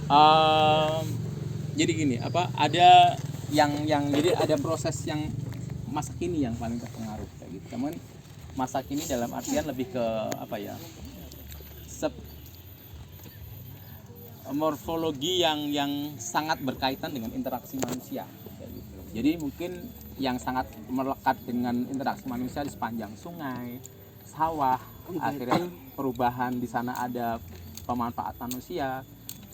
Um, jadi gini, ada jadi ada proses yang masa kini yang paling terpengaruh kayak gitu. Namun masa kini dalam artian lebih ke morfologi yang sangat berkaitan dengan interaksi manusia kayak gitu. Jadi mungkin yang sangat melekat dengan interaksi manusia di sepanjang sungai, sawah, akhirnya perubahan di sana ada pemanfaatan manusia,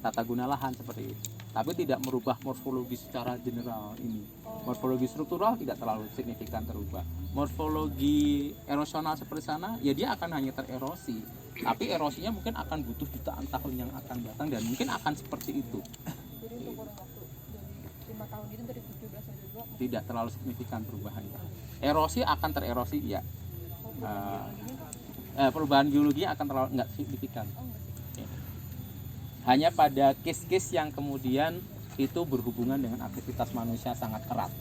tata guna lahan seperti itu. Tapi tidak merubah morfologi secara general ini. Morfologi struktural tidak terlalu signifikan terubah. Morfologi erosional seperti sana, ya dia akan hanya tererosi. Tapi erosinya mungkin akan butuh jutaan tahun yang akan datang dan mungkin akan seperti itu. Jadi untuk kurun waktu dari 5 tahun itu dari 17 sampai 22 Tidak terlalu signifikan perubahannya. Erosi akan tererosi, ya. Perubahan geologinya akan terlalu nggak signifikan. Hanya pada case-case yang kemudian itu berhubungan dengan aktivitas manusia sangat erat.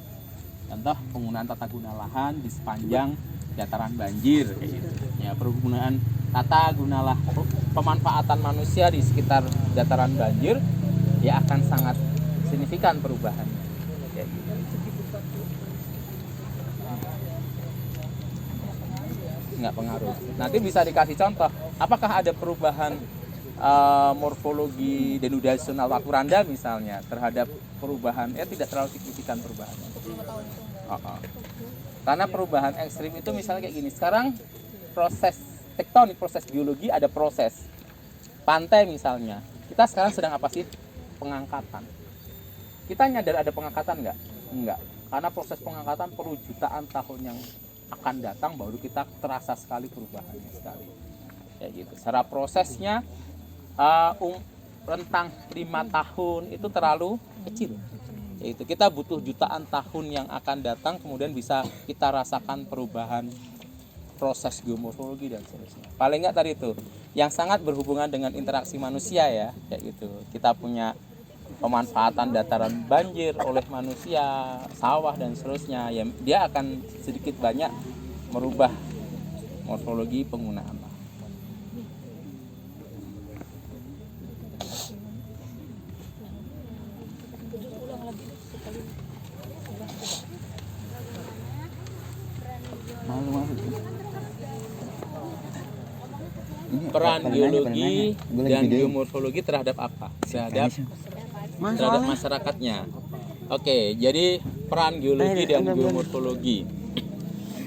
Contoh penggunaan tata guna lahan di sepanjang dataran banjir kayak gitu. Ya, penggunaan tata guna lahan, pemanfaatan manusia di sekitar dataran banjir ya akan sangat signifikan perubahannya. Kayak gitu. Nggak pengaruh. Nanti bisa dikasih contoh. Apakah ada perubahan morfologi denudasional Wakuranda misalnya terhadap perubahan tidak terlalu signifikan perubahannya. Karena perubahan ekstrim itu misalnya kayak gini. Sekarang proses tektonik, proses geologi ada proses pantai misalnya. Kita sekarang sedang apa sih? Pengangkatan. Kita nyadar ada pengangkatan nggak? Enggak. Karena proses pengangkatan perlu jutaan tahun yang akan datang baru kita terasa sekali perubahannya sekali. Kayak gitu. Secara prosesnya rentang 5 tahun itu terlalu kecil. Yaitu kita butuh jutaan tahun yang akan datang kemudian bisa kita rasakan perubahan proses geomorfologi dan seterusnya. Paling nggak tadi itu yang sangat berhubungan dengan interaksi manusia ya, kayak gitu. Kita punya pemanfaatan dataran banjir oleh manusia, sawah dan seterusnya. Ya, dia akan sedikit banyak merubah morfologi penggunaan. Peran geologi dan geomorfologi terhadap apa? Terhadap masyarakatnya. Oke, jadi peran geologi dan geomorfologi.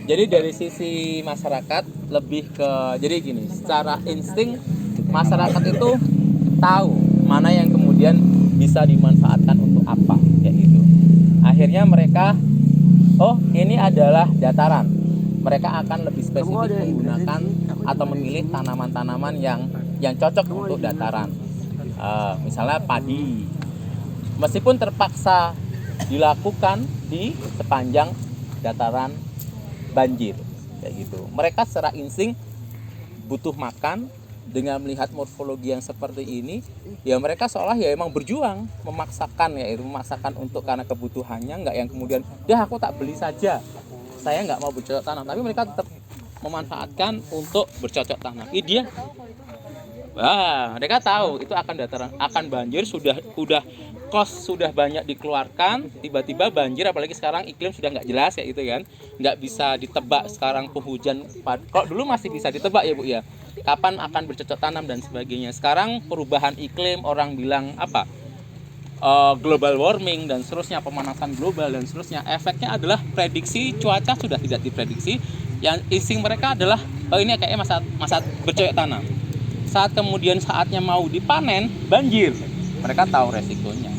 Jadi dari sisi masyarakat lebih ke, jadi gini, secara insting masyarakat itu tahu mana yang kemudian bisa dimanfaatkan untuk apa, kayak gitu. Akhirnya mereka, ini adalah dataran. Mereka akan lebih spesifik menggunakan atau memilih tanaman-tanaman yang cocok untuk dataran. Misalnya padi. Meskipun terpaksa dilakukan di sepanjang dataran banjir, kayak gitu. Mereka secara insting butuh makan. Dengan melihat morfologi yang seperti ini, ya mereka seolah ya emang berjuang, memaksakan untuk karena kebutuhannya, nggak yang kemudian, aku tak beli saja, saya nggak mau bercocok tanam, tapi mereka tetap memanfaatkan untuk bercocok tanam. Mereka tahu itu akan banjir, sudah kos sudah banyak dikeluarkan, tiba-tiba banjir, apalagi sekarang iklim sudah nggak jelas ya, itu kan nggak bisa ditebak sekarang penghujan. Kalau dulu masih bisa ditebak ya Bu ya, kapan akan bercocok tanam dan sebagainya. Sekarang perubahan iklim, orang bilang global warming dan seterusnya, pemanasan global dan seterusnya, efeknya adalah prediksi cuaca sudah tidak diprediksi. Yang insting mereka adalah ini kayaknya masa bercocok tanam. Saat kemudian saatnya mau dipanen, banjir, mereka tahu resikonya.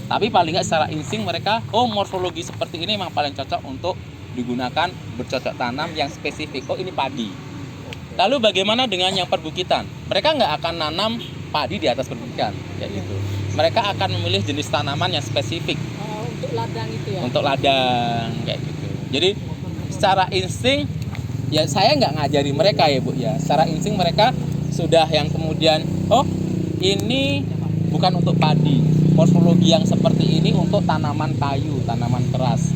Tapi paling nggak secara insting mereka, morfologi seperti ini memang paling cocok untuk digunakan bercocok tanam yang spesifik. Ini padi. Lalu bagaimana dengan yang perbukitan? Mereka nggak akan nanam padi di atas perbukitan, kayak gitu. Mereka akan memilih jenis tanaman yang spesifik. Untuk ladang itu ya? Untuk ladang, kayak gitu. Jadi secara insting, ya saya nggak ngajari mereka ya Bu ya. Secara insting mereka sudah yang kemudian, ini bukan untuk padi. Morfologi yang seperti ini untuk tanaman kayu, tanaman keras.